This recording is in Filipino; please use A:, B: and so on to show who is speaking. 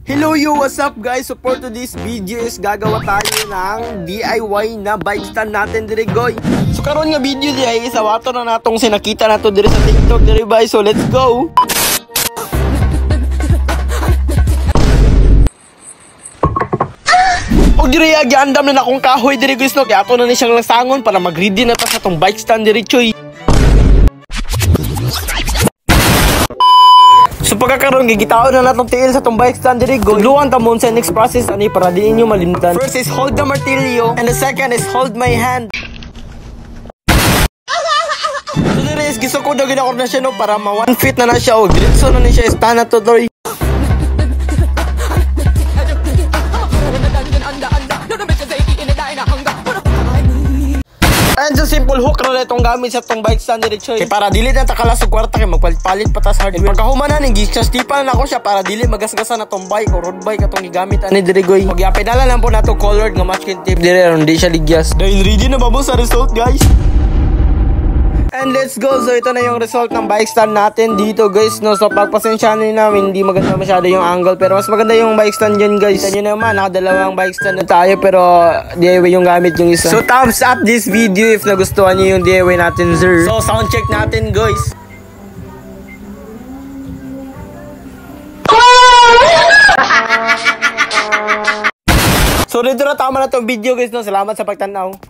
A: Hello you, what's up guys? So for today's video is gagawa tayo ng DIY na bike stand natin dire goy. So karon nga video di ay isa wato na natong sinakita nato dire sa TikTok dire guys. So let's go. O dire giandam na akong kahoy dire guys no. Kaya ato na ni siyang langsangon para mag-ready na ta sa tong bike stand dire choy. So pagkakaroon, gigitaon na natong tiil sa tong bike stand diri go. Tuluan ta mo sa next process ani para di inyo malimtan. First is hold the martilyo and the second is hold my hand. So diri is gusto ko daw ginakor na siya no para ma 1 feet na siya o diretso na ni siya stand na to doy. And so simple hook na itong gamit sa itong bike stand diri choy. Kaya para dili na takalas og kwarta kay magpalit-palit pa ta sa hardware. Pagkahuman na ning gistipan na ako siya para dili magasgasan na tong bike o road bike atong gigamit ani diri goy. Magyapinala lang po nato colored nga masking tape diri aron di siya ligyas. Dahil ready na ba mo sa result guys? And let's go. So ito na yung result ng bike stand natin dito guys no. So pagpasensyahan namin hindi maganda masyado yung angle pero mas maganda yung bike stand dyan guys. Kita nyo naman nakadalawang bike stand na tayo pero DIY yung gamit yung isa. So thumbs up this video if nagustuhan nyo yung DIY natin sir. So sound check natin guys. So dito na tama na tong video guys no. Salamat sa pagtanaw.